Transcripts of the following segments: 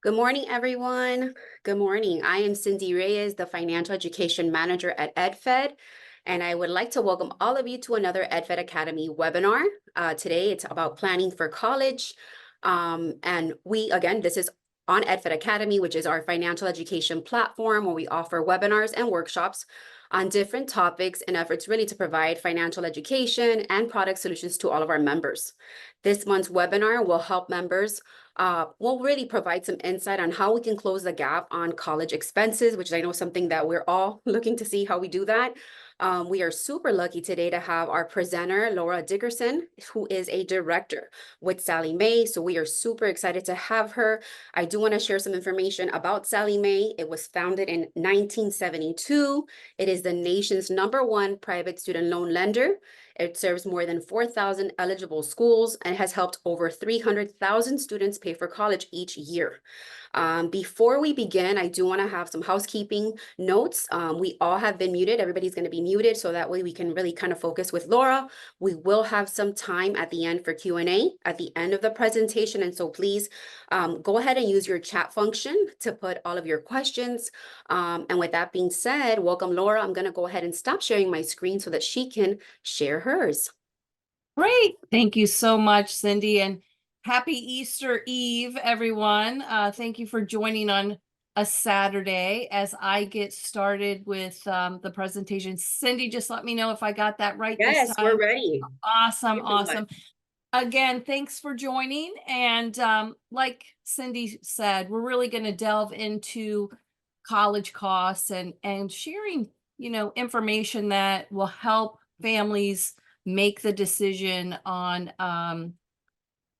Good morning, everyone. Good morning. I am Cindy Reyes, the Financial Education Manager at EdFed, and I would like to welcome all of you to another EdFed Academy webinar. Today, it's about planning for college. This is on EdFed Academy, which is our financial education platform where we offer webinars and workshops on different topics and efforts really to provide financial education and product solutions to all of our members. This month's webinar will help members will really provide some insight on how we can close the gap on college expenses, which I know something that we're all looking to see how we do that. We are super lucky today to have our presenter, Laura Dickerson, who is a director with Sallie Mae. So we are super excited to have her. I do want to share some information about Sallie Mae. It was founded in 1972. It is the nation's #1 private student loan lender. It serves more than 4,000 eligible schools and has helped over 300,000 students pay for college each year. Before we begin, I do want to have some housekeeping notes. We all have been muted. Everybody's going to be muted, so that way we can really kind of focus with Laura. We will have some time at the end for Q&A at the end of the presentation, and so please go ahead and use your chat function to put all of your questions. And with that being said, welcome, Laura. I'm going to go ahead and stop sharing my screen so that she can share hers. Great. Thank you so much, Cindy, and happy Easter Eve, everyone. Thank you for joining on a Saturday as I get started with the presentation. Cindy, just let me know if I got that right this Yes, we're time. ready. Awesome, Thank you so awesome. much. Again, thanks for joining. And like Cindy said, we're really going to delve into college costs and sharing, information that will help families make the decision on,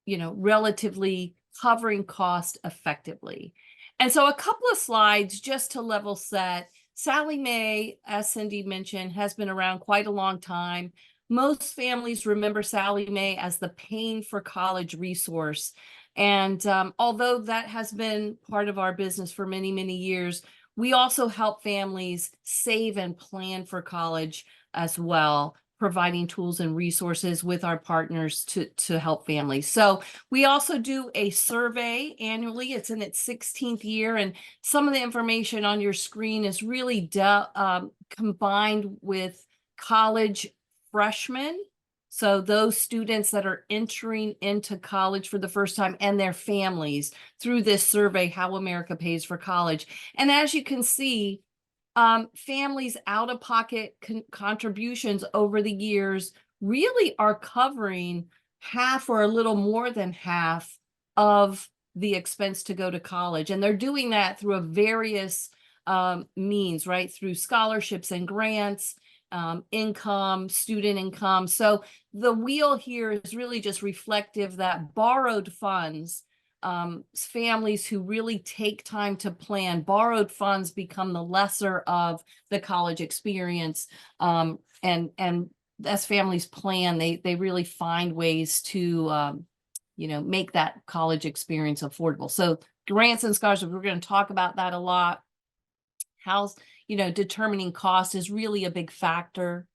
relatively covering cost effectively. And so a couple of slides just to level set. Sallie Mae, as Cindy mentioned, has been around quite a long time. Most families remember Sallie Mae as the paying for college resource. And although that has been part of our business for many, many years, we also help families save and plan for college as well, providing tools and resources with our partners to help families. So we also do a survey annually. It's in its 16th year, and some of the information on your screen is really combined with college freshmen. So those students that are entering into college for the first time and their families through this survey, How America Pays for College. And as you can see, families' out-of-pocket contributions over the years really are covering half or a little more than half of the expense to go to college. And they're doing that through a various means, right? Through scholarships and grants, income, student income. So the wheel here is really just reflective that borrowed funds, families who really take time to plan, borrowed funds become the lesser of the college experience. And as families plan, they really find ways to make that college experience affordable. So grants and scholarships, we're going to talk about that a lot. How determining cost is really a big factor.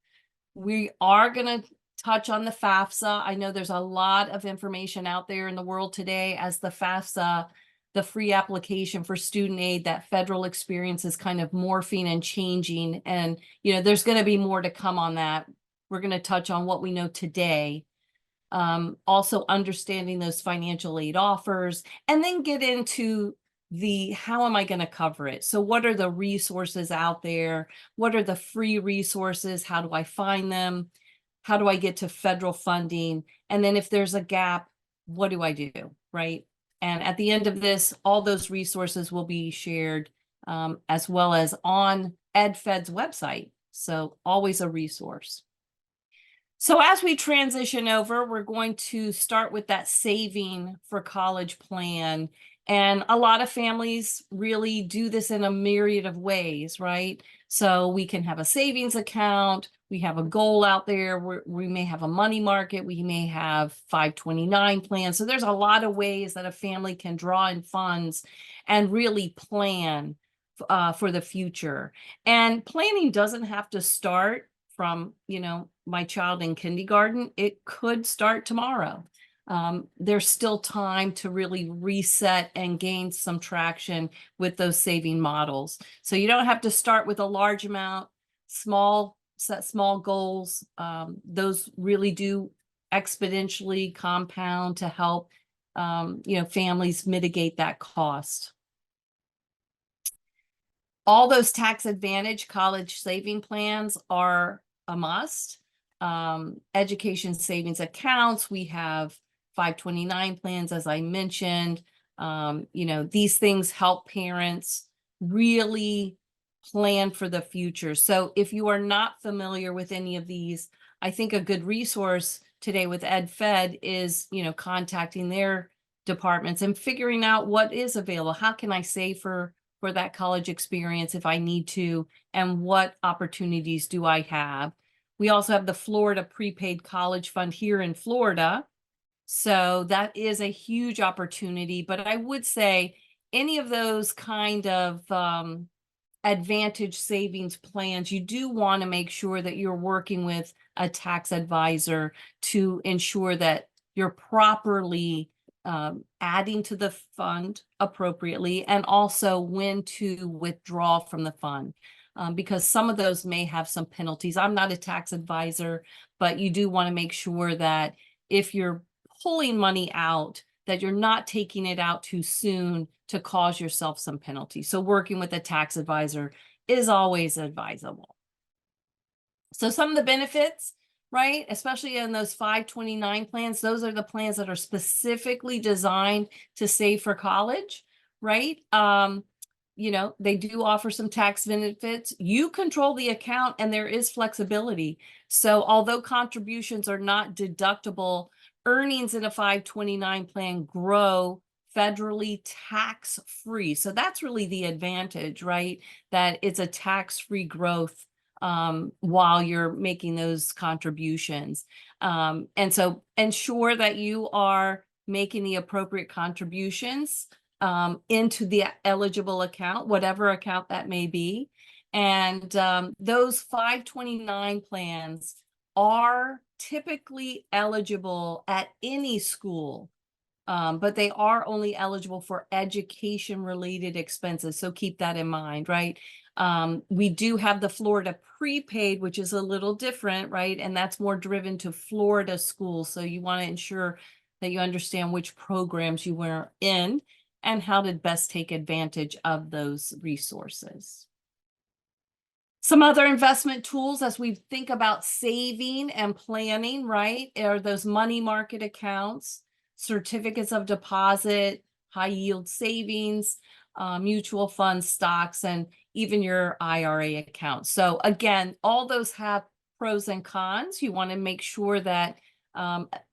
We are going to touch on the FAFSA. I know there's a lot of information out there in the world today as the FAFSA, the free application for student aid, that federal experience is kind of morphing and changing. And, there's going to be more to come on that. We're going to touch on what we know today. Also understanding those financial aid offers, and then get into how am I going to cover it? So what are the resources out there? What are the free resources? How do I find them? How do I get to federal funding? And then if there's a gap, what do I do, right? And at the end of this, all those resources will be shared as well as on EdFed's website. So always a resource. So as we transition over, we're going to start with that saving for college plan. And a lot of families really do this in a myriad of ways, right? So we can have a savings account. We have a goal out there. We may have a money market. We may have 529 plans. So there's a lot of ways that a family can draw in funds and really plan for the future. And planning doesn't have to start from, my child in kindergarten. It could start tomorrow. there's still time to really reset and gain some traction with those saving models. So you don't have to start with a large amount, set small goals. Those really do exponentially compound to help families mitigate that cost. All those tax advantage college saving plans are a must. Education savings accounts, we have 529 plans, as I mentioned. These things help parents really plan for the future. So if you are not familiar with any of these, I think a good resource today with EdFed is, contacting their departments and figuring out what is available. How can I save for that college experience if I need to, and what opportunities do I have? We also have the Florida Prepaid College Fund here in Florida. So that is a huge opportunity, but I would say any of those kind of advantage savings plans, you do want to make sure that you're working with a tax advisor to ensure that you're properly adding to the fund appropriately, and also when to withdraw from the fund, because some of those may have some penalties. I'm not a tax advisor, but you do want to make sure that if you're pulling money out, that you're not taking it out too soon to cause yourself some penalty. So working with a tax advisor is always advisable. So some of the benefits, right, especially in those 529 plans, those are the plans that are specifically designed to save for college, right? They do offer some tax benefits. You control the account and there is flexibility. So although contributions are not deductible, earnings in a 529 plan grow federally tax-free. So that's really the advantage, right? That it's a tax-free growth while you're making those contributions. And so ensure that you are making the appropriate contributions into the eligible account, whatever account that may be. And those 529 plans are typically eligible at any school, but they are only eligible for education-related expenses. So keep that in mind, right? We do have the Florida prepaid, which is a little different, right? And that's more driven to Florida schools. So you want to ensure that you understand which programs you were in and how to best take advantage of those resources. Some other investment tools as we think about saving and planning, right, are those money market accounts, certificates of deposit, high yield savings, mutual funds, stocks, and even your IRA account. So again, all those have pros and cons. You want to make sure that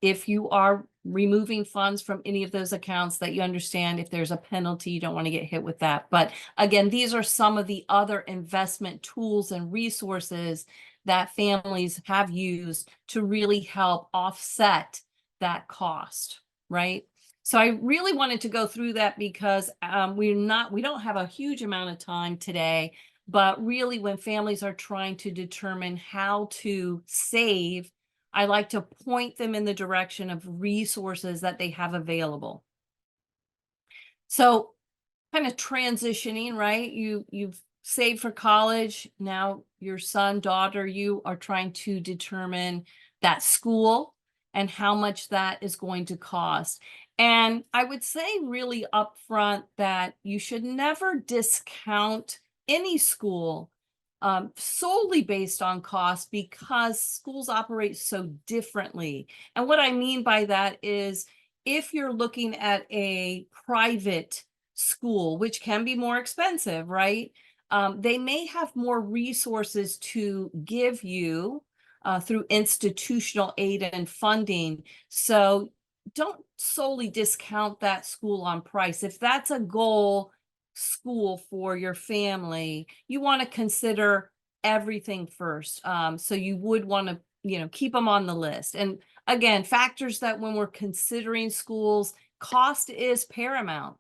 if you are removing funds from any of those accounts, that you understand if there's a penalty, you don't want to get hit with that. But again, these are some of the other investment tools and resources that families have used to really help offset that cost, right? So I really wanted to go through that because we don't have a huge amount of time today, but really when families are trying to determine how to save, I like to point them in the direction of resources that they have available. So kind of transitioning, right? You've saved for college. Now your son, daughter, you are trying to determine that school and how much that is going to cost. And I would say really upfront that you should never discount any school solely based on cost, because schools operate so differently. And what I mean by that is if you're looking at a private school, which can be more expensive, right? They may have more resources to give you through institutional aid and funding. So don't solely discount that school on price. If that's a goal school for your family, you want to consider everything first. So you would want to, keep them on the list. And again, factors that when we're considering schools, cost is paramount.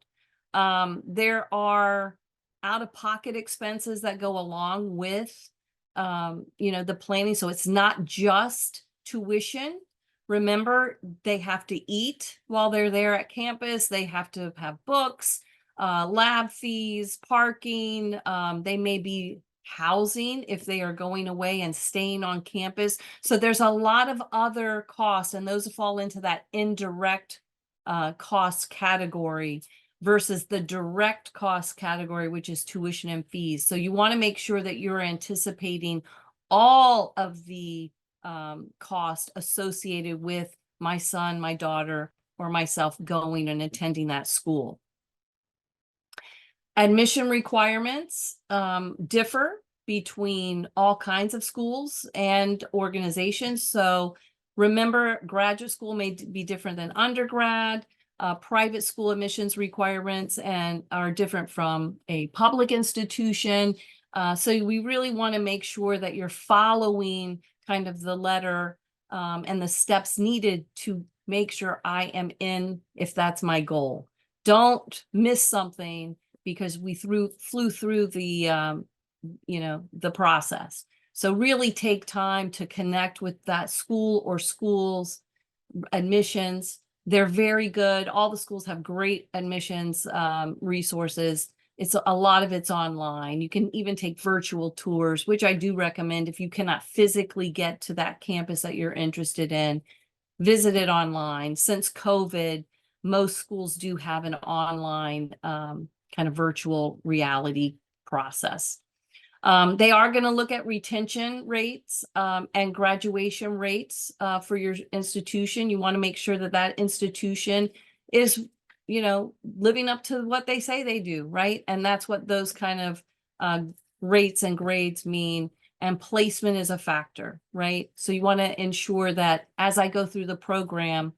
There are out-of-pocket expenses that go along with, the planning. So it's not just tuition. Remember, they have to eat while they're there at campus. They have to have books, lab fees, parking. They may be housing if they are going away and staying on campus. So there's a lot of other costs, and those fall into that indirect cost category versus the direct cost category, which is tuition and fees. So you want to make sure that you're anticipating all of the cost associated with my son, my daughter, or myself going and attending that school. Admission requirements differ between all kinds of schools and organizations. So remember, graduate school may be different than undergrad. Private school admissions requirements and are different from a public institution. So we really want to make sure that you're following kind of the letter and the steps needed to make sure I am in if that's my goal. Don't miss something because we flew through the the process. So really take time to connect with that school or schools admissions. They're very good. All the schools have great admissions resources. It's a lot of it's online. You can even take virtual tours, which I do recommend if you cannot physically get to that campus that you're interested in. Visit it online. Since COVID, most schools do have an online kind of virtual reality process. They are going to look at retention rates and graduation rates for your institution. You want to make sure that that institution is, living up to what they say they do, right? And that's what those kind of rates and grades mean. And placement is a factor, right? So you want to ensure that as I go through the program,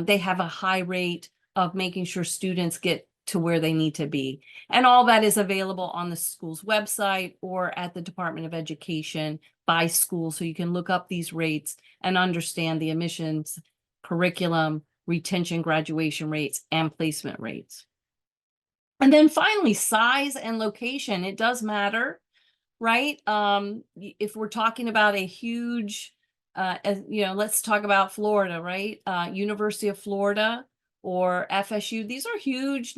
they have a high rate of making sure students get to where they need to be. And all that is available on the school's website or at the Department of Education by school. So you can look up these rates and understand the admissions, curriculum, retention, graduation rates, and placement rates. And then finally, size and location. It does matter, right? If we're talking about a huge, let's talk about Florida, right? University of Florida or FSU, these are huge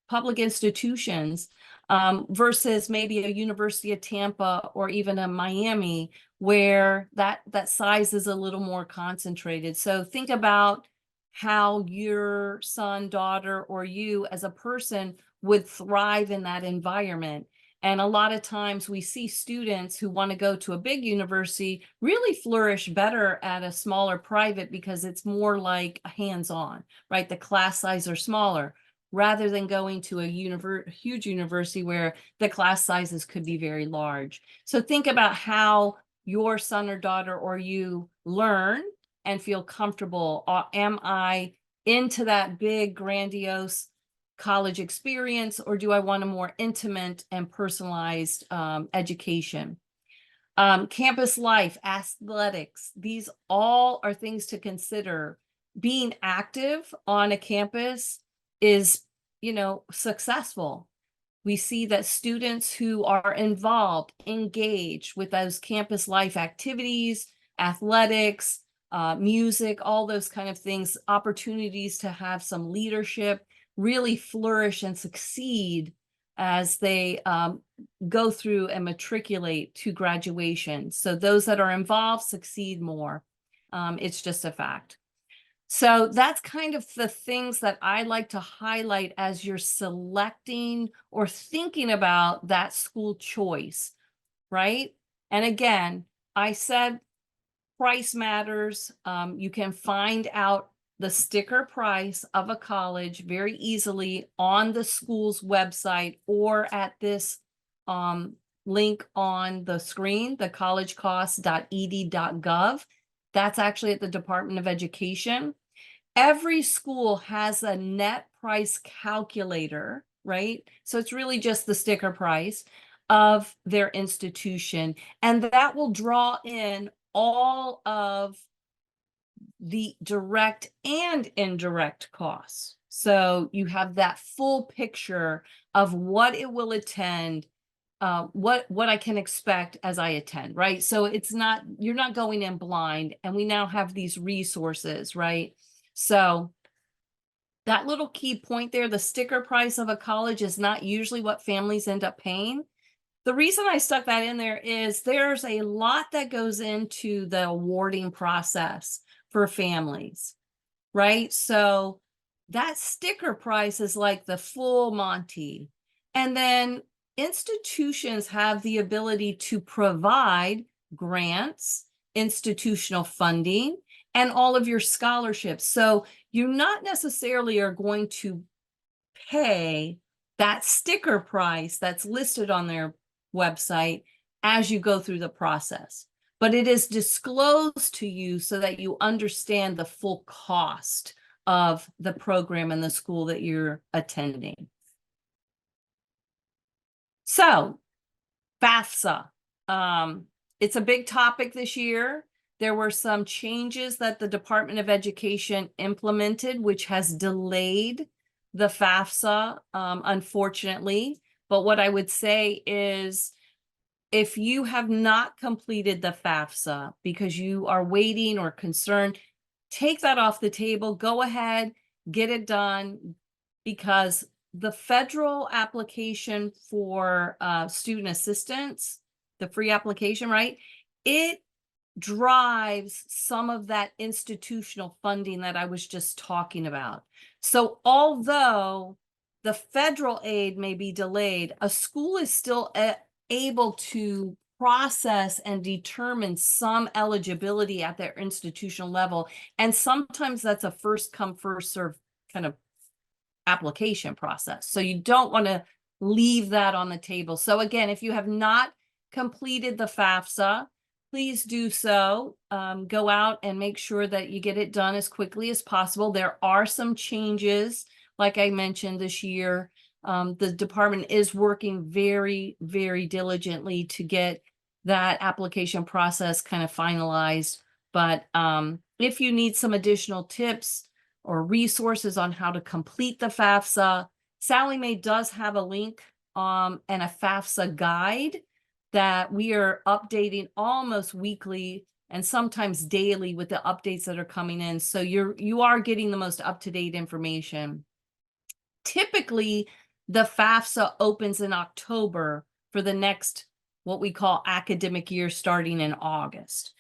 public institutions versus maybe a University of Tampa or even a Miami where that size is a little more concentrated. So think about how your son, daughter, or you as a person would thrive in that environment. And a lot of times we see students who want to go to a big university really flourish better at a smaller private because it's more like hands-on, right? The class size are smaller rather than going to a huge university where the class sizes could be very large. So think about how your son or daughter or you learn and feel comfortable. Am I into that big, grandiose college experience, or do I want a more intimate and personalized education? Campus life, athletics, these all are things to consider. Being active on a campus is, successful. We see that students who are involved, engaged with those campus life activities, athletics, music, all those kind of things, opportunities to have some leadership, really flourish and succeed as they go through and matriculate to graduation. So those that are involved succeed more. It's just a fact. So that's kind of the things that I like to highlight as you're selecting or thinking about that school choice, right? And again, I said price matters. You can find out the sticker price of a college very easily on the school's website or at this link on the screen, the collegecosts.ed.gov. That's actually at the Department of Education. Every school has a net price calculator, right? So it's really just the sticker price of their institution. And that will draw in all of the direct and indirect costs. So you have that full picture of what it will attend what I can expect as I attend, right? So it's not, you're not going in blind, and we now have these resources, right? So that little key point there, the sticker price of a college is not usually what families end up paying. The reason I stuck that in there is there's a lot that goes into the awarding process for families, right? So that sticker price is like the full Monty. And then institutions have the ability to provide grants, institutional funding, and all of your scholarships. So you not necessarily are going to pay that sticker price that's listed on their website as you go through the process, but it is disclosed to you so that you understand the full cost of the program and the school that you're attending. So FAFSA, it's a big topic this year. There were some changes that the Department of Education implemented, which has delayed the FAFSA, unfortunately. But what I would say is, if you have not completed the FAFSA because you are waiting or concerned, take that off the table. Go ahead, get it done, because the federal application for student assistance, the free application, right? It drives some of that institutional funding that I was just talking about. So although the federal aid may be delayed, a school is still able to process and determine some eligibility at their institutional level. And sometimes that's a first come, first serve kind of application process. So you don't want to leave that on the table. So again, if you have not completed the FAFSA, please do so. Go out and make sure that you get it done as quickly as possible. There are some changes, like I mentioned this year. The department is working very, very diligently to get that application process kind of finalized. But if you need some additional tips or resources on how to complete the FAFSA, Sallie Mae does have a link and a FAFSA guide that we are updating almost weekly and sometimes daily with the updates that are coming in. So you are getting the most up-to-date information. Typically, the FAFSA opens in October for the next, what we call academic year, starting in August.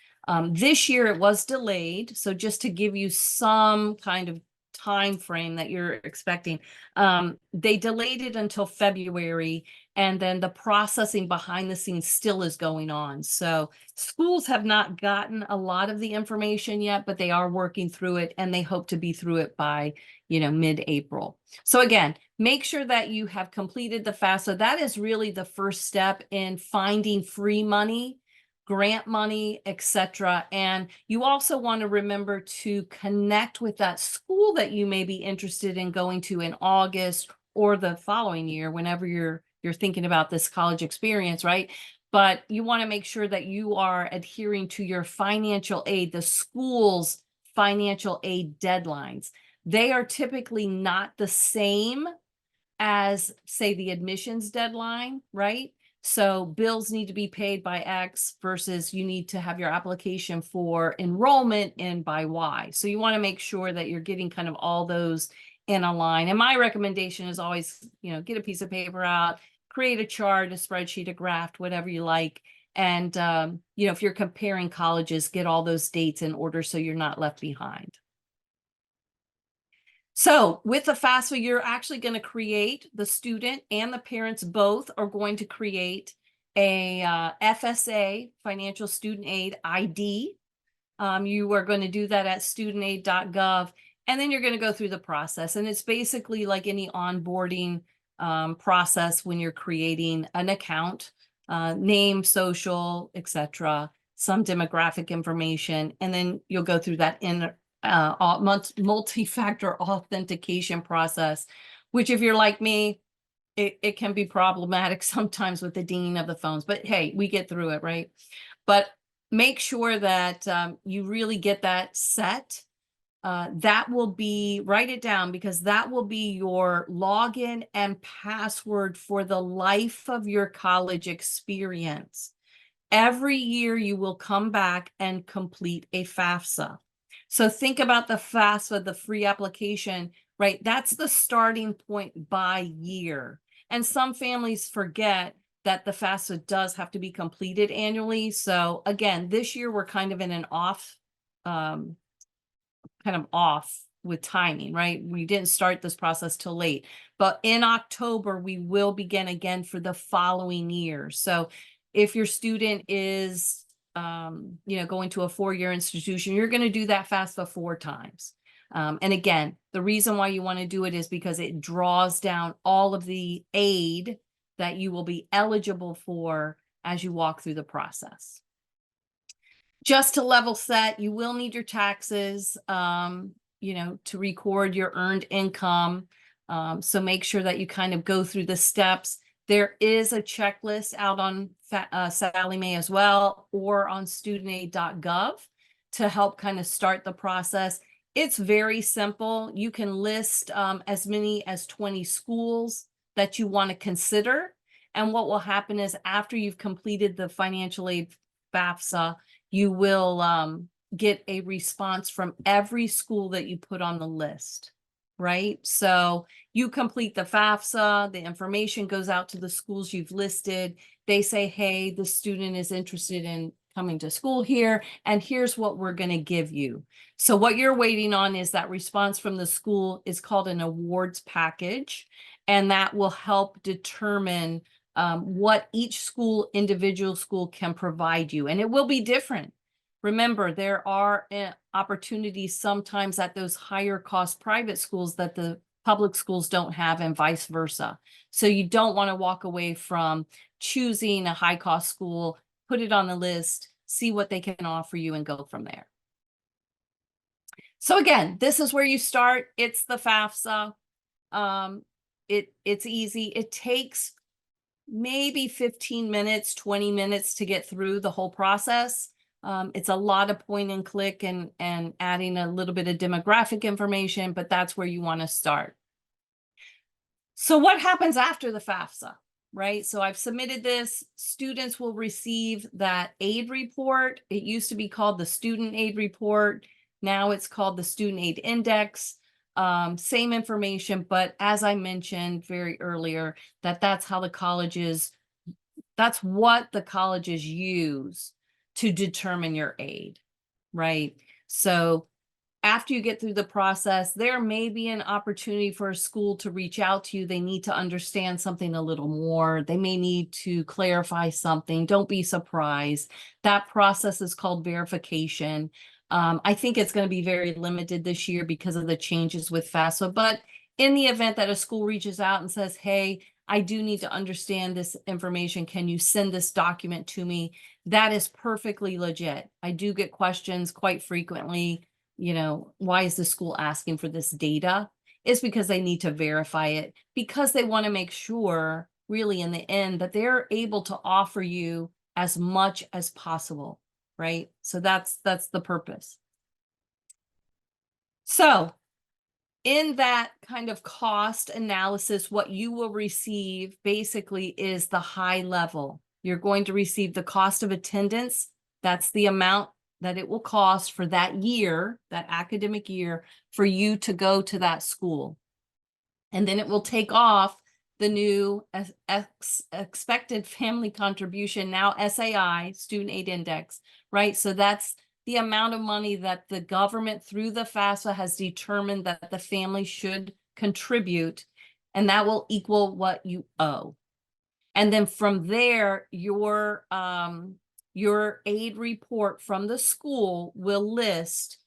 This year it was delayed. So just to give you some kind of time frame that you're expecting, they delayed it until February, and then the processing behind the scenes still is going on. So schools have not gotten a lot of the information yet, but they are working through it, and they hope to be through it by, mid-April. So again, make sure that you have completed the FAFSA. That is really the first step in finding free money, grant money, etc. And you also want to remember to connect with that school that you may be interested in going to in August or the following year, whenever you're thinking about this college experience, right? But you want to make sure that you are adhering to your financial aid, the school's financial aid deadlines. They are typically not the same as, say, the admissions deadline, right? So bills need to be paid by X versus you need to have your application for enrollment in by Y. So you want to make sure that you're getting kind of all those in a line. And my recommendation is always, get a piece of paper out, create a chart, a spreadsheet, a graph, whatever you like. And, if you're comparing colleges, get all those dates in order so you're not left behind. So with the FAFSA, you're actually going to create, the student and the parents both are going to create a FSA, Financial Student Aid ID. You are going to do that at studentaid.gov, and then you're going to go through the process. And it's basically like any onboarding process when you're creating an account, name, social, etc., some demographic information, and then you'll go through that multi-factor authentication process, which, if you're like me, it can be problematic sometimes with the dinging of the phones, but hey, we get through it, right? But make sure that you really get that set that will be, write it down, because that will be your login and password for the life of your college experience. Every year you will come back and complete a FAFSA. So think about the FAFSA, the free application, right? That's the starting point by year. And some families forget that the FAFSA does have to be completed annually. So again, this year we're kind of in an off with timing, right? We didn't start this process till late, but in October, we will begin again for the following year. So if your student is, going to a 4-year institution, you're going to do that FAFSA 4 times. And again, the reason why you want to do it is because it draws down all of the aid that you will be eligible for as you walk through the process. Just to level set, you will need your taxes, to record your earned income. So make sure that you kind of go through the steps. There is a checklist out on Sallie Mae as well, or on studentaid.gov to help kind of start the process. It's very simple. You can list as many as 20 schools that you want to consider. And what will happen is after you've completed the financial aid FAFSA, you will get a response from every school that you put on the list, right? So you complete the FAFSA, the information goes out to the schools you've listed. They say, hey, the student is interested in coming to school here, and here's what we're going to give you. So what you're waiting on is that response from the school. Is called an awards package, and that will help determine what each individual school can provide you. And it will be different. Remember, there are opportunities sometimes at those higher cost private schools that the public schools don't have, and vice versa. So you don't want to walk away from choosing a high cost school, put it on the list, see what they can offer you, and go from there. So again, this is where you start. It's the FAFSA. It's easy. It takes maybe 15 minutes, 20 minutes to get through the whole process. It's a lot of point and click and adding a little bit of demographic information, but that's where you want to start. So what happens after the FAFSA, right? So I've submitted this. Students will receive that aid report. It used to be called the student aid report. Now it's called the student aid index. Same information, but as I mentioned very earlier, that's what the colleges use to determine your aid, right? So after you get through the process, there may be an opportunity for a school to reach out to you. They need to understand something a little more. They may need to clarify something. Don't be surprised. That process is called verification. I think it's going to be very limited this year because of the changes with FAFSA. But in the event that a school reaches out and says, hey, I do need to understand this information, can you send this document to me? That is perfectly legit. I do get questions quite frequently. Why is the school asking for this data? It's because they need to verify it, because they want to make sure, really, in the end, that they're able to offer you as much as possible. Right? So that's the purpose. So in that kind of cost analysis, what you will receive basically is the high level. You're going to receive the cost of attendance. That's the amount that it will cost for that year, that academic year, for you to go to that school. And then it will take off the new expected family contribution, now SAI, Student Aid Index, right? So that's the amount of money that the government through the FAFSA has determined that the family should contribute, and that will equal what you owe. And then from there, your aid report from the school will list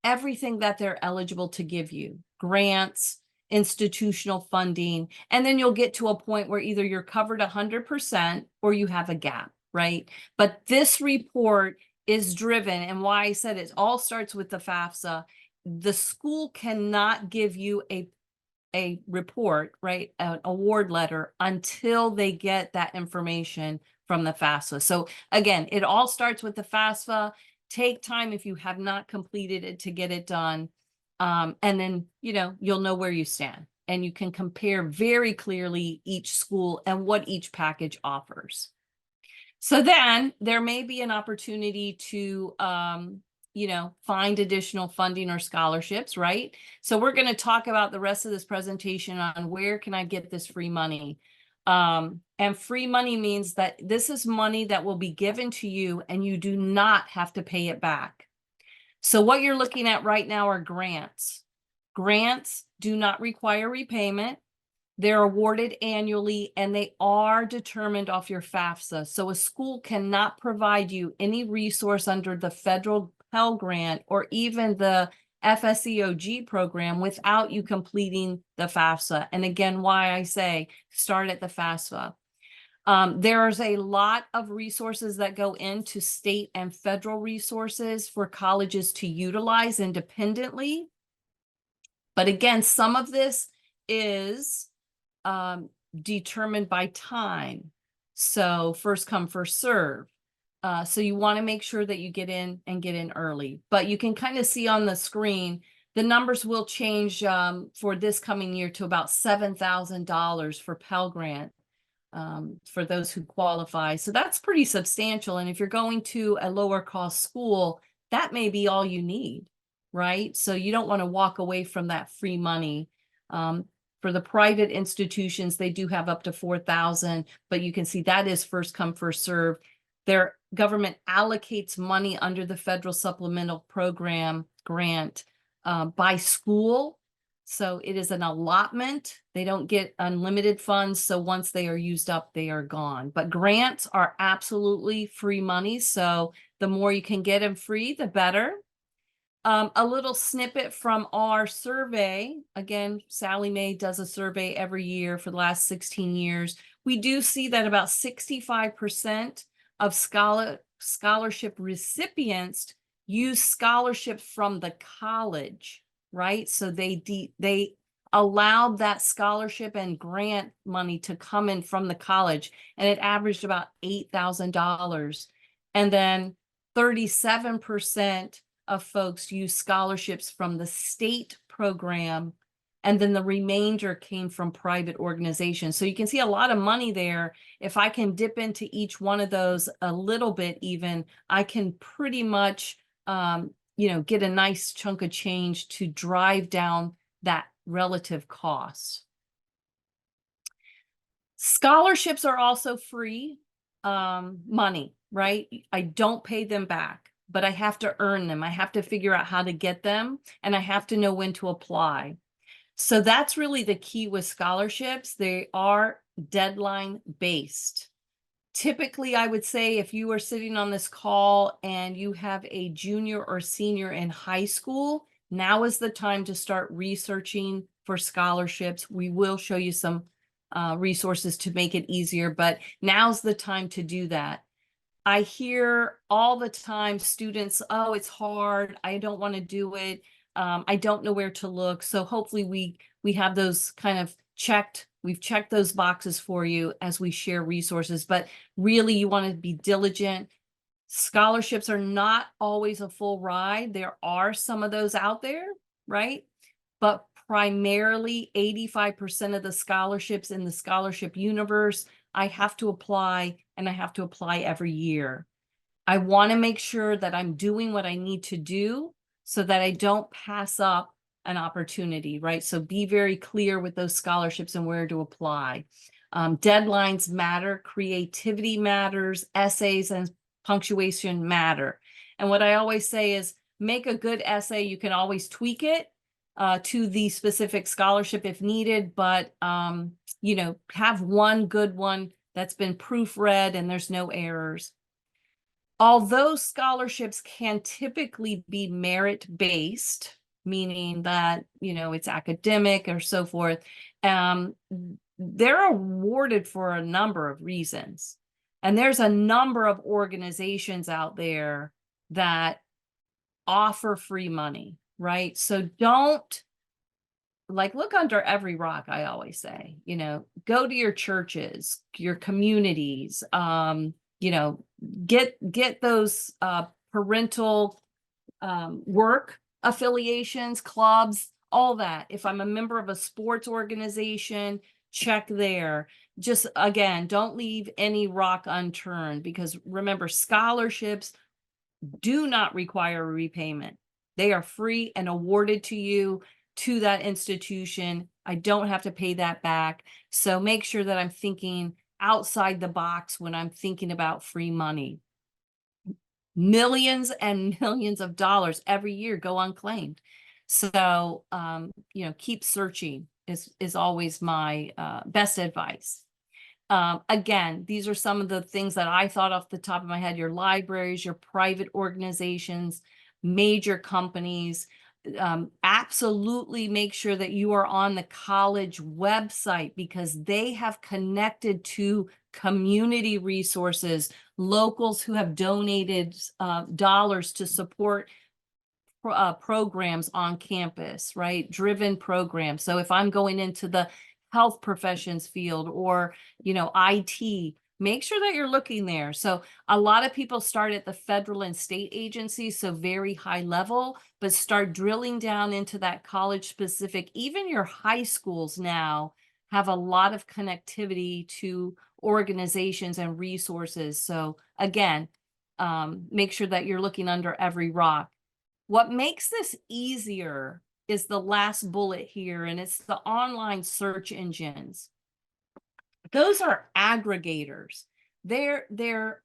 everything that they're eligible to give you: grants, institutional funding, and then you'll get to a point where either you're covered 100% or you have a gap, right? But this report is driven, and why I said it all starts with the FAFSA. The school cannot give you a report, right, an award letter, until they get that information from the FAFSA. So again, it all starts with the FAFSA. Take time if you have not completed it to get it done. And then, you'll know where you stand, and you can compare very clearly each school and what each package offers. So then there may be an opportunity to, find additional funding or scholarships, right? So we're going to talk about the rest of this presentation on where can I get this free money. And free money means that this is money that will be given to you and you do not have to pay it back. So what you're looking at right now are grants. Grants do not require repayment. They're awarded annually and they are determined off your FAFSA. So a school cannot provide you any resource under the federal Pell Grant or even the FSEOG program without you completing the FAFSA. And again, why I say start at the FAFSA. There's a lot of resources that go into state and federal resources for colleges to utilize independently. But again, some of this is determined by time. So first come, first serve. So you want to make sure that you get in and get in early. But you can kind of see on the screen, the numbers will change for this coming year to about $7,000 for Pell Grant for those who qualify. So that's pretty substantial. And if you're going to a lower cost school, that may be all you need, right? So you don't want to walk away from that free money. For the private institutions, they do have up to $4,000, but you can see that is first come, first serve. Their government allocates money under the federal supplemental program grant by school. So it is an allotment. They don't get unlimited funds. So once they are used up, they are gone. But grants are absolutely free money. So the more you can get them free, the better. A little snippet from our survey. Again, Sallie Mae does a survey every year for the last 16 years. We do see that about 65% of scholarship recipients use scholarships from the college, right? So they allowed that scholarship and grant money to come in from the college, and it averaged about $8,000. And then 37% of folks use scholarships from the state program, and then the remainder came from private organizations. So you can see a lot of money there. If I can dip into each one of those a little bit even, I can pretty much, get a nice chunk of change to drive down that relative cost. Scholarships are also free money, right? I don't pay them back, but I have to earn them. I have to figure out how to get them, and I have to know when to apply. So that's really the key with scholarships. They are deadline based. Typically, I would say if you are sitting on this call and you have a junior or senior in high school, now is the time to start researching for scholarships. We will show you some resources to make it easier, but now's the time to do that. I hear all the time students, oh, it's hard. I don't want to do it. I don't know where to look. So hopefully we have those kind of checked. We've checked those boxes for you as we share resources, but really you want to be diligent. Scholarships are not always a full ride. There are some of those out there, right? But primarily 85% of the scholarships in the scholarship universe, I have to apply, and I have to apply every year. I want to make sure that I'm doing what I need to do so that I don't pass up an opportunity, right? So be very clear with those scholarships and where to apply. Deadlines matter, creativity matters, essays and punctuation matter. And what I always say is make a good essay. You can always tweak it to the specific scholarship if needed, but have one good one that's been proofread and there's no errors. Although scholarships can typically be merit-based, meaning that, it's academic or so forth, they're awarded for a number of reasons. And there's a number of organizations out there that offer free money, right? So don't look under every rock, I always say, go to your churches, your communities, get those parental work affiliations, clubs, all that. If I'm a member of a sports organization, check there. Just again, don't leave any rock unturned, because remember, scholarships do not require a repayment. They are free and awarded to you, to that institution. I don't have to pay that back. So make sure that I'm thinking outside the box when I'm thinking about free money. Millions and millions of dollars every year go unclaimed. So, keep searching is always my best advice. Again, these are some of the things that I thought off the top of my head: your libraries, your private organizations, major companies. Absolutely make sure that you are on the college website, because they have connected to community resources, locals who have donated dollars to support programs on campus, right? Driven programs. So if I'm going into the health professions field, or, IT, make sure that you're looking there. So a lot of people start at the federal and state agencies, so very high level, but start drilling down into that college specific. Even your high schools now have a lot of connectivity to organizations and resources. So again, make sure that you're looking under every rock. What makes this easier is the last bullet here, and it's the online search engines. Those are aggregators. They're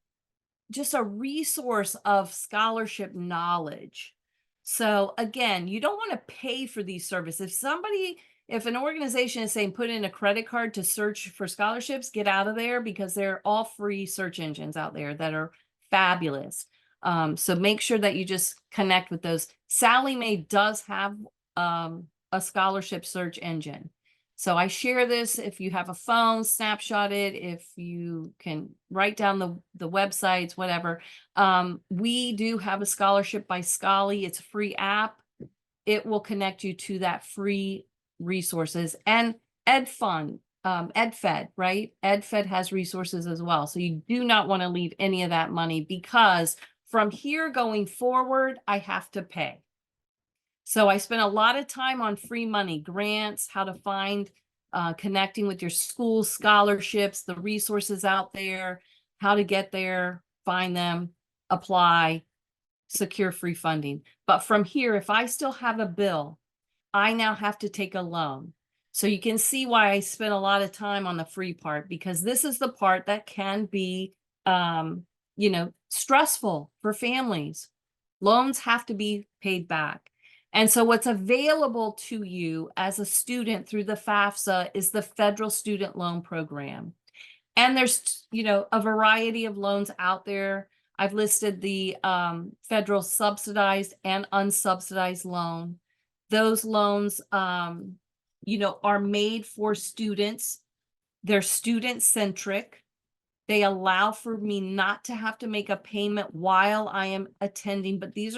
just a resource of scholarship knowledge. So again, you don't want to pay for these services. If an organization is saying put in a credit card to search for scholarships, get out of there, because they're all free search engines out there that are fabulous. So make sure that you just connect with those. Sallie Mae does have a scholarship search engine. So I share this. If you have a phone, snapshot it. If you can write down the websites, whatever. We do have a scholarship by Scholly. It's a free app. It will connect you to that free resources. And EdFed, right? EdFed has resources as well. So you do not want to leave any of that money, because from here going forward, I have to pay. So I spent a lot of time on free money, grants, how to find, connecting with your school, scholarships, the resources out there, how to get there, find them, apply, secure free funding. But from here, if I still have a bill, I now have to take a loan. So you can see why I spent a lot of time on the free part, because this is the part that can be, stressful for families. Loans have to be paid back. And so what's available to you as a student through the FAFSA is the Federal Student Loan Program. And there's, a variety of loans out there. I've listed the federal subsidized and unsubsidized loan. Those loans, are made for students. They're student-centric. They allow for me not to have to make a payment while I am attending, but these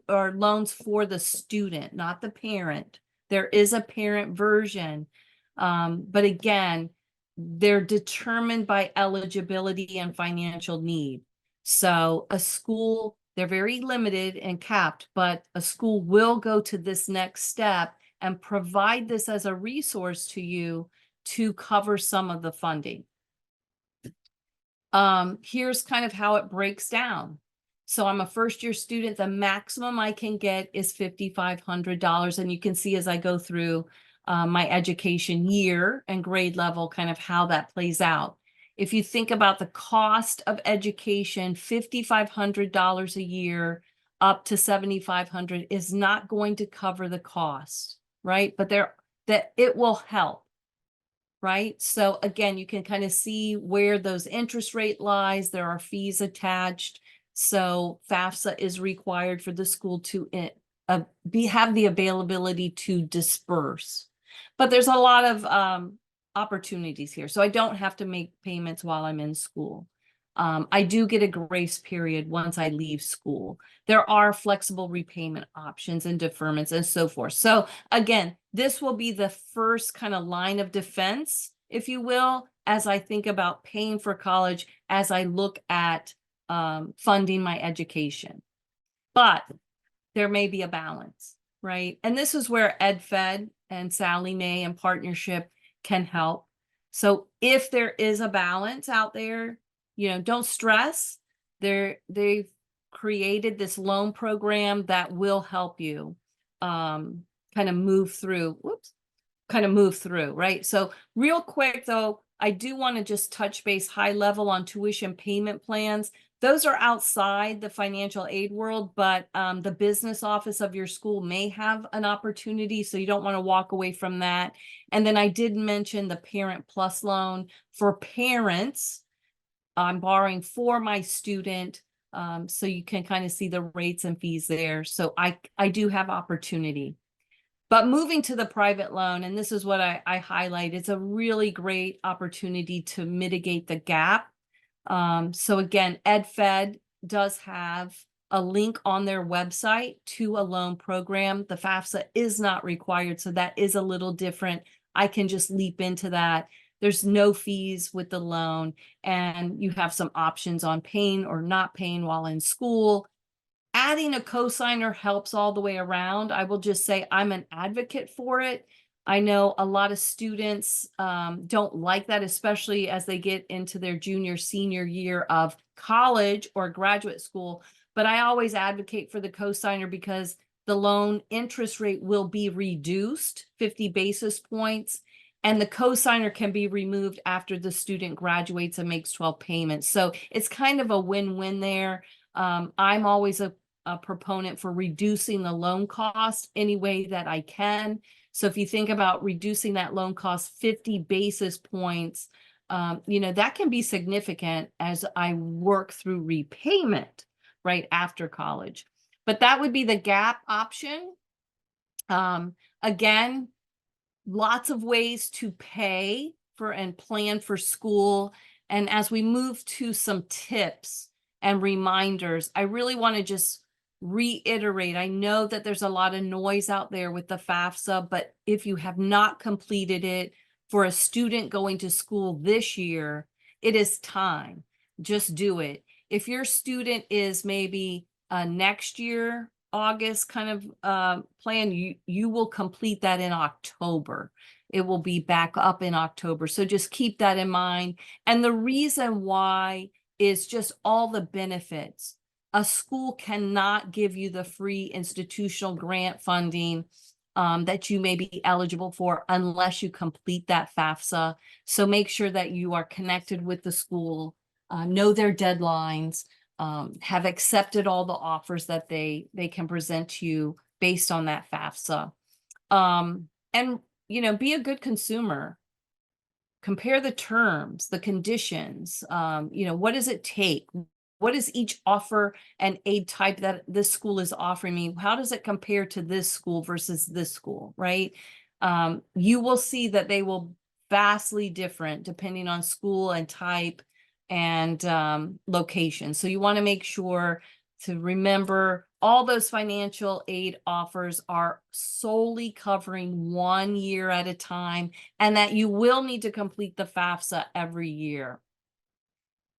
are loans for the student, not the parent. There is a parent version, but again, they're determined by eligibility and financial need. So a school, they're very limited and capped, but a school will go to this next step and provide this as a resource to you to cover some of the funding. Here's kind of how it breaks down. So I'm a first-year student. The maximum I can get is $5,500. And you can see as I go through my education year and grade level, kind of how that plays out. If you think about the cost of education, $5,500 a year up to $7,500 is not going to cover the cost, right? But that it will help. Right. So again, you can kind of see where those interest rate lies. There are fees attached. So FAFSA is required for the school to have the availability to disperse. But there's a lot of opportunities here. So I don't have to make payments while I'm in school. I do get a grace period once I leave school. There are flexible repayment options and deferments and so forth. So again, this will be the first kind of line of defense, if you will, as I think about paying for college, as I look at funding my education. But there may be a balance. right? And this is where EdFed and Sallie Mae in partnership can help. So if there is a balance out there, don't stress. They've created this loan program that will help you kind of move through. Right? So real quick though, I do want to just touch base high level on tuition payment plans. Those are outside the financial aid world, but the business office of your school may have an opportunity, so you don't want to walk away from that. And then I did mention the Parent Plus loan for parents. I'm borrowing for my student, so you can kind of see the rates and fees there. So I do have opportunity. But moving to the private loan, and this is what I highlight, it's a really great opportunity to mitigate the gap. So again, EdFed does have a link on their website to a loan program. The FAFSA is not required, so that is a little different. I can just leap into that. There's no fees with the loan, and you have some options on paying or not paying while in school. Adding a cosigner helps all the way around. I will just say I'm an advocate for it. I know a lot of students don't like that, especially as they get into their junior, senior year of college or graduate school. But I always advocate for the cosigner because the loan interest rate will be reduced 50 basis points, and the cosigner can be removed after the student graduates and makes 12 payments. So it's kind of a win-win there. I'm always a proponent for reducing the loan cost any way that I can. So if you think about reducing that loan cost 50 basis points, that can be significant as I work through repayment right after college. But that would be the gap option. Again, lots of ways to pay for and plan for school. And as we move to some tips and reminders, I really want to just reiterate. I know that there's a lot of noise out there with the FAFSA, but if you have not completed it for a student going to school this year, it is time. Just do it. If your student is maybe next year, August kind of plan, you will complete that in October. It will be back up in October. So just keep that in mind. And the reason why is just all the benefits. A school cannot give you the free institutional grant funding that you may be eligible for unless you complete that FAFSA. So make sure that you are connected with the school, know their deadlines, have accepted all the offers that they can present to you based on that FAFSA. And, be a good consumer. Compare the terms, the conditions, what does it take? What is each offer and aid type that this school is offering me? How does it compare to this school versus this school, right? You will see that they will vastly different depending on school and type and location. So you want to make sure to remember all those financial aid offers are solely covering 1 year at a time, and that you will need to complete the FAFSA every year.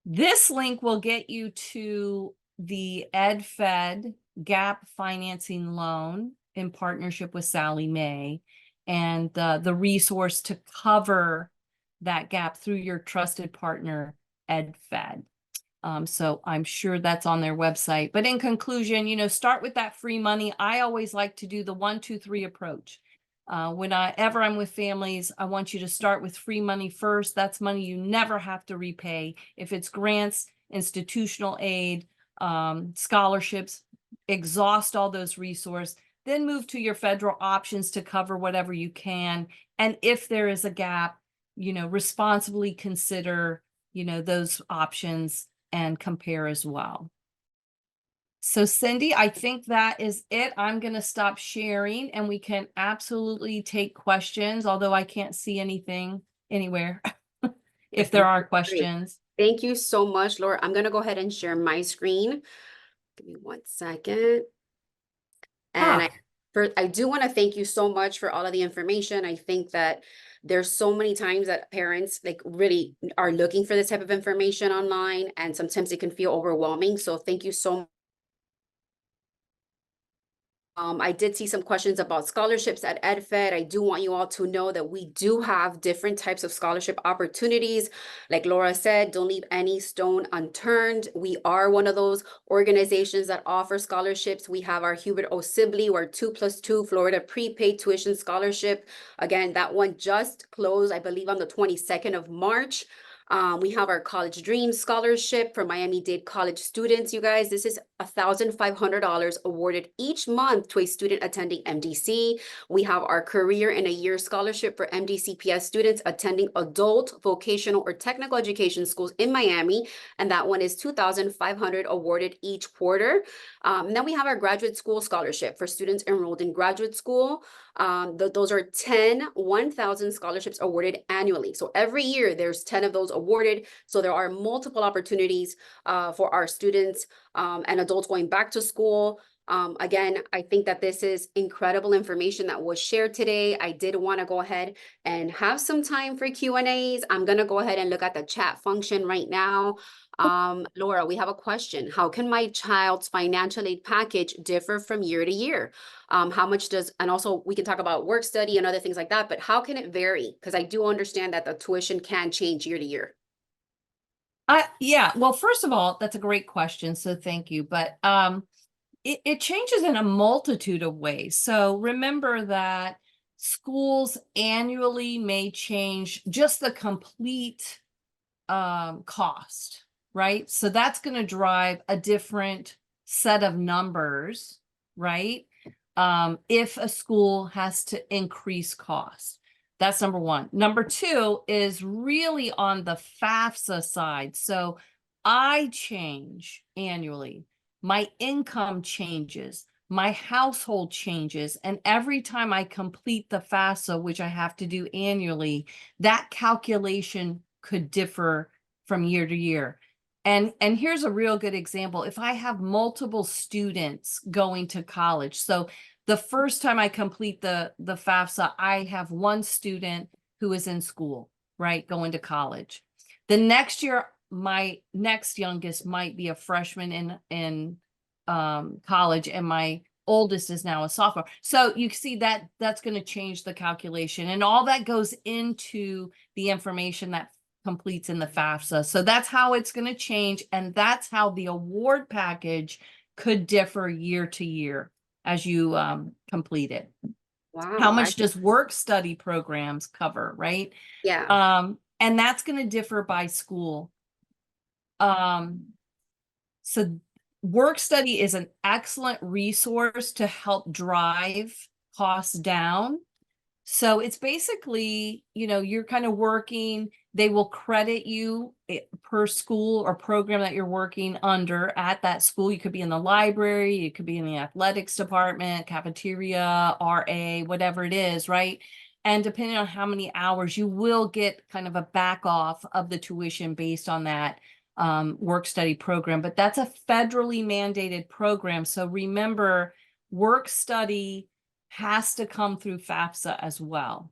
This link will get you to the EdFed gap financing loan in partnership with Sallie Mae, and the resource to cover that gap through your trusted partner, EdFed. So I'm sure that's on their website. But in conclusion, start with that free money. I always like to do the 1, 2, 3 approach. Whenever I'm with families, I want you to start with free money first. That's money you never have to repay. If it's grants, institutional aid, scholarships, exhaust all those resources, then move to your federal options to cover whatever you can. And if there is a gap, responsibly consider, those options and compare as well. So Cindy, I think that is it. I'm going to stop sharing and we can absolutely take questions, although I can't see anything anywhere if there are questions. Thank you so much, Laura. I'm going to go ahead and share my screen. Give me 1 second. And I do want to thank you so much for all of the information. I think that there's so many times that parents really are looking for this type of information online, and sometimes it can feel overwhelming. So thank you so I did see some questions about scholarships at EdFed. I do want you all to know that we do have different types of scholarship opportunities. Like Laura said, don't leave any stone unturned. We are one of those organizations that offer scholarships. We have our Hubert O. Sibley, or 2+2 Florida prepaid tuition scholarship. Again, that one just closed, I believe, on the 22nd of March. We have our College Dreams Scholarship for Miami-Dade college students. You guys, this is $1,500 awarded each month to a student attending MDC. We have our Career in a Year Scholarship for MDCPS students attending adult, vocational, or technical education schools in Miami, and that one is $2,500 awarded each quarter. Then we have our Graduate School Scholarship for students enrolled in graduate school. Those are 10 1,000 scholarships awarded annually. So every year there's 10 of those awarded. So there are multiple opportunities for our students and adults going back to school. Again, I think that this is incredible information that was shared today. I did want to go ahead and have some time for Q&As. I'm going to go ahead and look at the chat function right now. Laura, we have a question. How can my child's financial aid package differ from year to year? How much does, and also we can talk about work study and other things like that, but how can it vary? Because I do understand that the tuition can change year to year. Yeah, well, first of all, that's a great question, so thank you. But it changes in a multitude of ways. So remember that schools annually may change just the complete cost, right? So that's going to drive a different set of numbers, right? If a school has to increase cost. That's number one. Number two is really on the FAFSA side. So I change annually. My income changes. My household changes. And every time I complete the FAFSA, which I have to do annually, that calculation could differ from year to year. And here's a real good example. If I have multiple students going to college, so the first time I complete the FAFSA, I have one student who is in school, right, going to college. The next year, my next youngest might be a freshman in college, and my oldest is now a sophomore. So you see that that's going to change the calculation, and all that goes into the information that completes in the FAFSA. So that's how it's going to change, and that's how the award package could differ year to year as you complete it. Wow. How much does work study programs cover, right? Yeah. And that's going to differ by school. So work study is an excellent resource to help drive costs down. So it's basically, you know, you're kind of working, they will credit you per school or program that you're working under at that school. You could be in the library, you could be in the athletics department, cafeteria, RA, whatever it is, right? And depending on how many hours, you will get kind of a back off of the tuition based on that work study program. But that's a federally mandated program. So remember, work study has to come through FAFSA as well.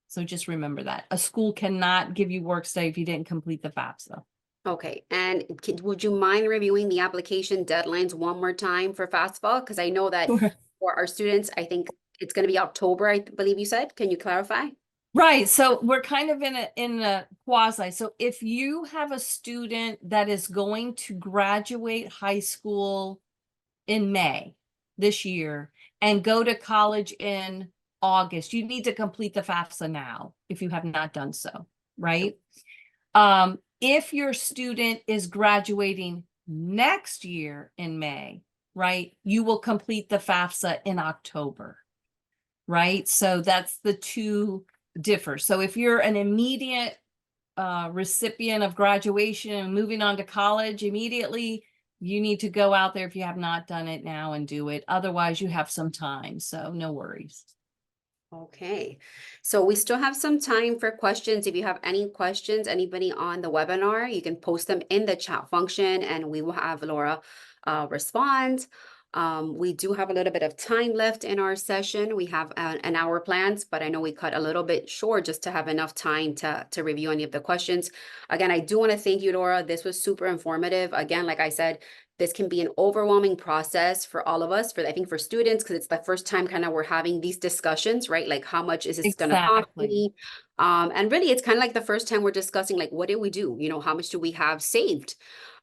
So just remember that. A school cannot give you work study if you didn't complete the FAFSA. Okay, and would you mind reviewing the application deadlines one more time for FAFSA? Because I know that for our students, I think it's going to be October, I believe you said. Can you clarify? Right. So we're kind of in a quasi. So if you have a student that is going to graduate high school in May this year and go to college in August, you need to complete the FAFSA now if you have not done so, right? If your student is graduating next year in May, right, you will complete the FAFSA in October, right? So that's the two differ. So if you're an immediate recipient of graduation and moving on to college immediately, you need to go out there if you have not done it now and do it. Otherwise, you have some time. So no worries. Okay, so we still have some time for questions. If you have any questions, anybody on the webinar, you can post them in the chat function and we will have Laura respond. We do have a little bit of time left in our session. We have an hour planned, but I know we cut a little bit short just to have enough time to review any of the questions. Again, I do want to thank you, Laura. This was super informative. Again, like I said, This can be an overwhelming process for all of us, I think for students, because it's the first time kind of we're having these discussions, right? Like how much is this going to cost Exactly. me? And really it's kind of like the first time we're discussing like, what did we do? You know, how much do we have saved?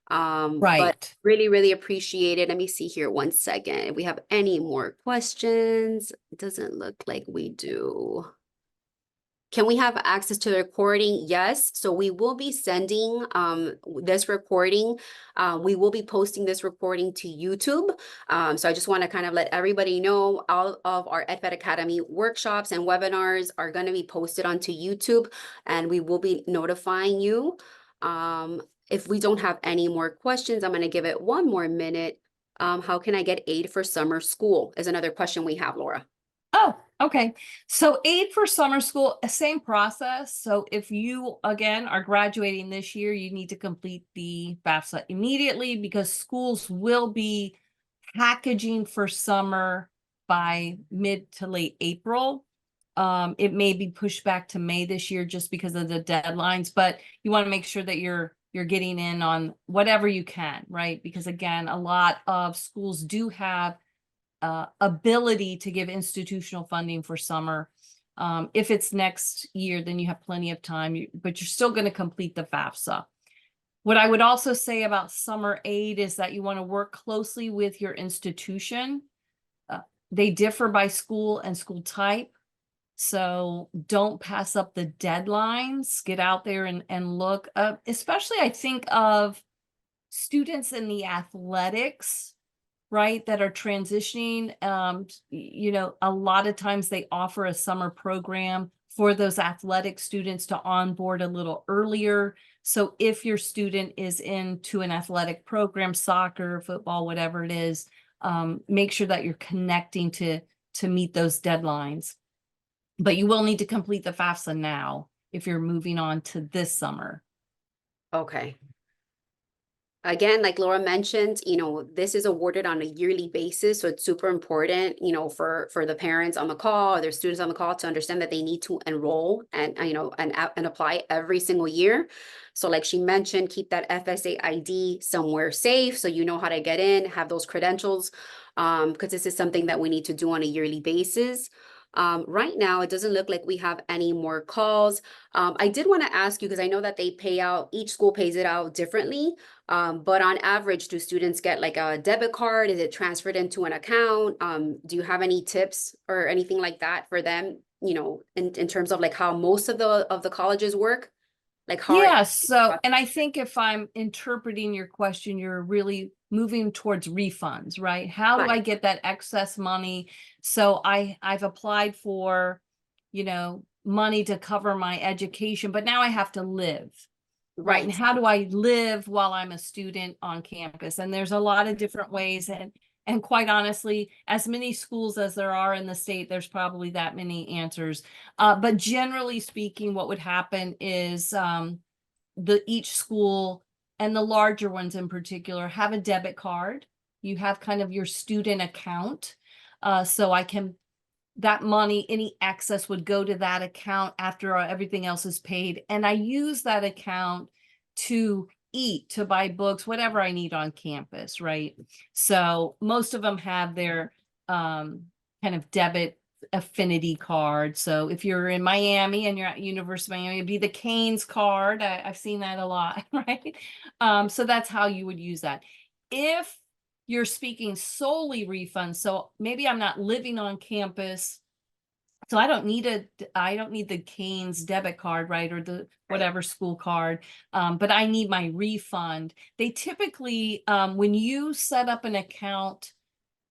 But Right. really, really appreciate it. Let me see here one second. If we have any more questions, it doesn't look like we do. Can we have access to the recording? Yes. So we will be sending this recording. We will be posting this recording to YouTube. So I just want to kind of let everybody know all of our EdFed Academy workshops and webinars are going to be posted onto YouTube, and we will be notifying you. If we don't have any more questions, I'm going to give it one more minute. How can I get aid for summer school is another question we have, Laura. Oh, okay. So aid for summer school, same process. So if you, again, are graduating this year, you need to complete the FAFSA immediately because schools will be packaging for summer by mid to late April. It may be pushed back to May this year just because of the deadlines, but you want to make sure that you're getting in on whatever you can, right? Because again, a lot of schools do have ability to give institutional funding for summer. If it's next year, then you have plenty of time, but you're still going to complete the FAFSA. What I would also say about summer aid is that you want to work closely with your institution. They differ by school and school type. So don't pass up the deadlines. Get out there and look up, especially I think of students in the athletics, right, that are transitioning. You know, a lot of times they offer a summer program for those athletic students to onboard a little earlier. So if your student is into an athletic program, soccer, football, whatever it is, make sure that you're connecting to meet those deadlines. But you will need to complete the FAFSA now if you're moving on to this summer. Okay. Again, like Laura mentioned, you know, this is awarded on a yearly basis. So it's super important, you know, for the parents on the call or their students on the call to understand that they need to enroll and, you know, and apply every single year. So like she mentioned, keep that FSA ID somewhere safe so you know how to get in, have those credentials, because this is something that we need to do on a yearly basis. Right now, it doesn't look like we have any more calls. I did want to ask you, because I know that they pay out, each school pays it out differently. But on average, do students get like a debit card? Is it transferred into an account? Do you have any tips or anything like that for them, you know, in terms of like how most of the colleges work? Like how Yeah, so, and I think if I'm interpreting your question, you're really moving towards refunds, right? How do I Right, get that excess money? So I've applied for, you know, money to cover my education, but now I have to live, right? And right. how do I live while I'm a student on campus? And there's a lot of different ways. And quite honestly, as many schools as there are in the state, there's probably that many answers. But generally speaking, what would happen is each school and the larger ones in particular have a debit card. You have kind of your student account. So I can, that money, any excess would go to that account after everything else is paid. And I use that account to eat, to buy books, whatever I need on campus, right? So most of them have their kind of debit affinity card. So if you're in Miami and you're at University of Miami, it'd be the Canes card. I've seen that a lot, right? So that's how you would use that. If you're speaking solely refunds, so maybe I'm not living on campus, so I don't need the Canes debit card, right? Or the whatever school card, but I need my refund. They typically, when you set up an account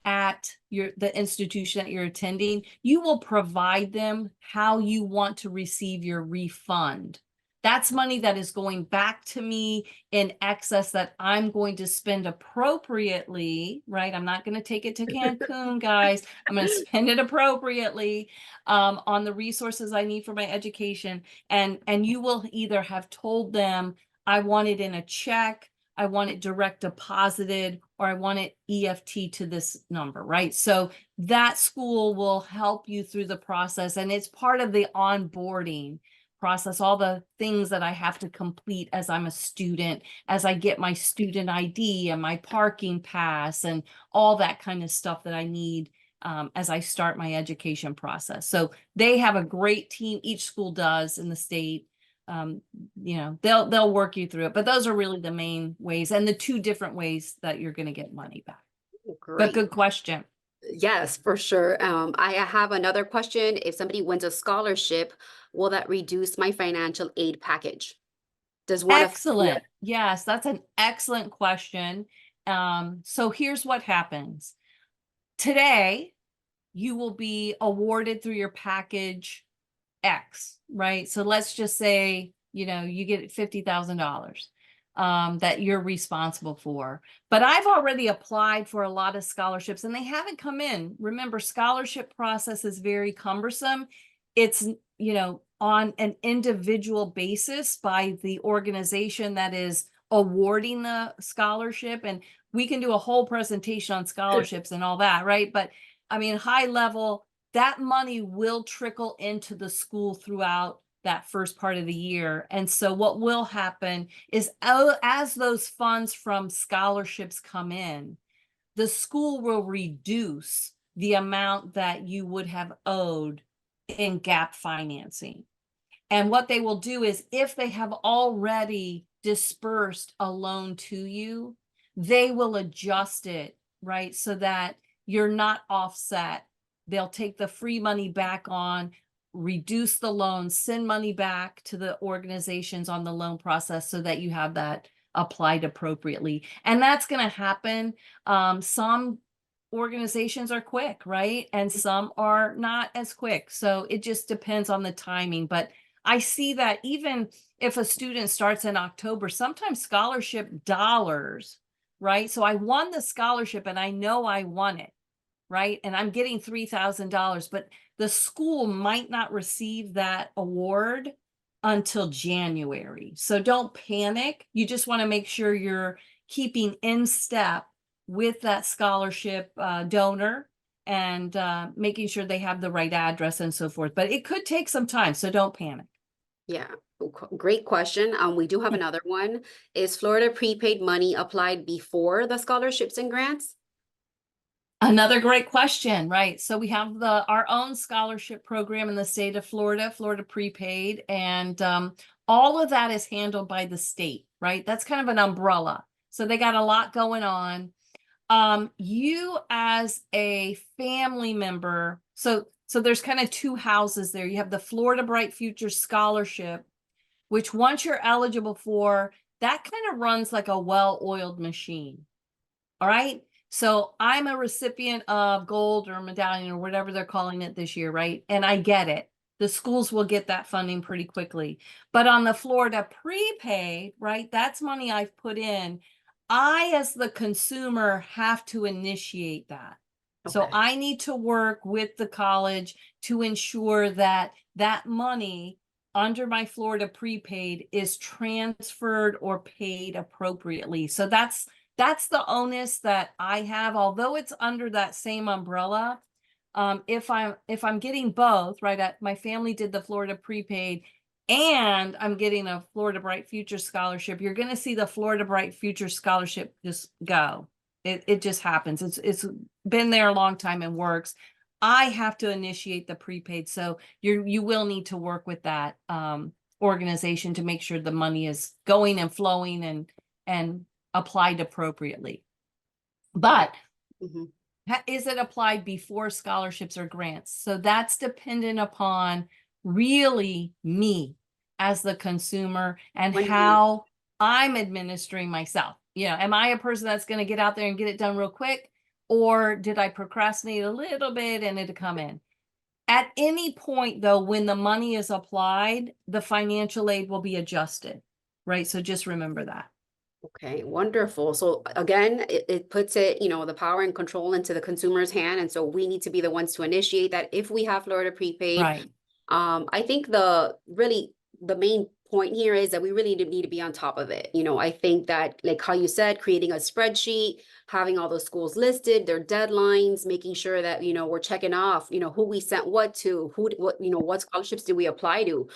at the institution that you're attending, you will provide them how you want to receive your refund. That's money that is going back to me in excess that I'm going to spend appropriately, right? I'm not going to take it to Cancun, guys. I'm going to spend it appropriately on the resources I need for my education. And you will either have told them, I want it in a check, I want it direct deposited, or I want it EFT to this number, right? So that school will help you through the process, and it's part of the onboarding process, all the things that I have to complete as I'm a student, as I get my student ID and my parking pass and all that kind of stuff that I need as I start my education process. So they have a great team. Each school does in the state. You know, they'll work you through it, but those are really the main ways and the two different ways that you're going to get money back. But Great. good question. Yes, for sure. I have another question. If somebody wins a scholarship, will that reduce my financial aid package? Does one of Excellent. Yes, that's an excellent question. So here's what happens. Today, you will be awarded through your package X, right? So let's just say, you know, you get $50,000 that you're responsible for. But I've already applied for a lot of scholarships and they haven't come in. Remember, scholarship process is very cumbersome. It's, you know, on an individual basis by the organization that is awarding the scholarship. And we can do a whole presentation on scholarships and all that, right? But I mean, high level, that money will trickle into the school throughout that first part of the year. And so what will happen is as those funds from scholarships come in, the school will reduce the amount that you would have owed in gap financing. And what they will do is if they have already dispersed a loan to you, they will adjust it, right? So that you're not offset. They'll take the free money back on, reduce the loan, send money back to the organizations on the loan process so that you have that applied appropriately. And that's going to happen. Some organizations are quick, right? And some are not as quick. So it just depends on the timing. But I see that even if a student starts in October, sometimes scholarship dollars, right? So I won the scholarship and I know I won it, right? And I'm getting $3,000, but the school might not receive that award until January. So don't panic. You just want to make sure you're keeping in step with that scholarship donor and making sure they have the right address and so forth. But it could take some time, so don't panic. Yeah, great question. We do have another one. Is Florida prepaid money applied before the scholarships and grants? Another great question, right? So we have our own scholarship program in the state of Florida, Florida Prepaid, and all of that is handled by the state, right? That's kind of an umbrella. So they got a lot going on. You as a family member, so there's kind of two houses there. You have the Florida Bright Future Scholarship, which once you're eligible for, that kind of runs like a well-oiled machine. All right. So I'm a recipient of gold or medallion or whatever they're calling it this year, right? And I get it. The schools will get that funding pretty quickly. But on the Florida prepaid, right, that's money I've put in. I, as the consumer, have to initiate that. So Okay. I need to work with the college to ensure that that money under my Florida prepaid is transferred or paid appropriately. So that's the onus that I have, although it's under that same umbrella. If I'm getting both, right? My family did the Florida prepaid and I'm getting a Florida Bright Future scholarship. You're going to see the Florida Bright Future scholarship just go. It just happens. It's been there a long time and works. I have to initiate the prepaid, so you will need to work with that organization to make sure the money is going and flowing and applied appropriately. But is it applied before scholarships or grants? So that's dependent upon really me as the consumer and how I'm administering myself. You know, am I a person that's going to get out there and get it done real quick? Or did I procrastinate a little bit and it'll come in? At any point, though, when the money is applied, the financial aid will be adjusted, right? So just remember that. Okay, wonderful. So again, it puts it, you know, the power and control into the consumer's hand. And so we need to be the ones to initiate that if we have Florida prepaid. Right. I think the main point here is that we really need to be on top of it. I think that, like how you said, creating a spreadsheet, having all those schools listed, their deadlines, making sure that, we're checking off, who we sent what to, what scholarships did we apply to.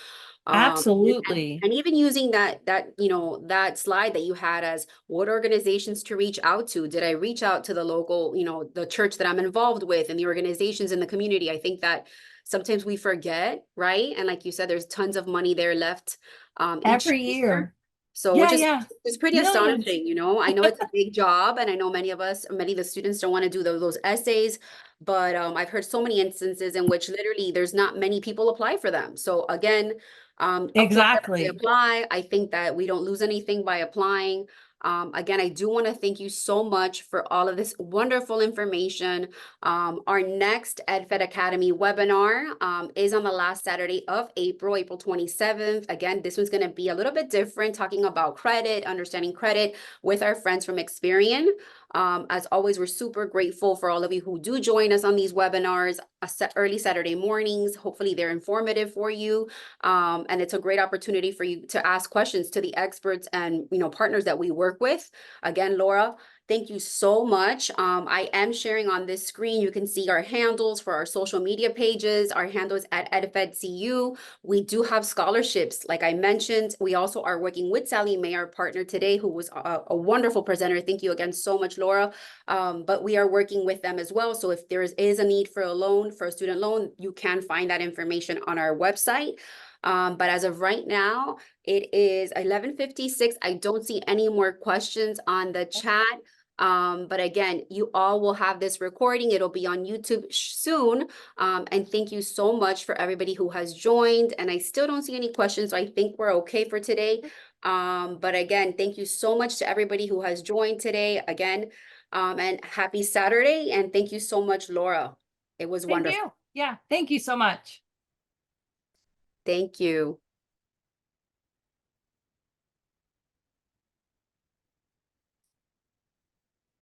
Absolutely. And even using that slide that you had as what organizations to reach out to. Did I reach out to the local, the church that I'm involved with and the organizations in the community? I think that sometimes we forget, right? And like you said, there's tons of money there left each Every year. year. So Yeah, which is yeah. it's pretty Millions. astonishing, I know it's a big job, and I know many of the students don't want to do those essays, but I've heard so many instances in which literally there's not many people apply for them. So again, Exactly. apply. I think that we don't lose anything by applying. Again, I do want to thank you so much for all of this wonderful information. Our next EdFed Academy webinar is on the last Saturday of April, April 27th. Again, this one's going to be a little bit different, talking about credit, understanding credit with our friends from Experian. As always, we're super grateful for all of you who do join us on these webinars early Saturday mornings. Hopefully they're informative for you. And it's a great opportunity for you to ask questions to the experts and partners that we work with. Again, Laura, thank you so much. I am sharing on this screen. You can see our handles for our social media pages. Our handles at EdFedCU. We do have scholarships. Like I mentioned, we also are working with Sallie Mae, our partner today, who was a wonderful presenter. Thank you again so much, Laura. But we are working with them as well. So if there is a need for a loan, for a student loan, you can find that information on our website. But as of right now, it is 11:56. I don't see any more questions on the chat. But again, you all will have this recording. It'll be on YouTube soon. And thank you so much for everybody who has joined. And I still don't see any questions, so I think we're okay for today. But again, thank you so much to everybody who has joined today. Again, and happy Saturday. And thank you so much, Laura. It was Thank wonderful. you. Yeah. Thank you so much. Thank you.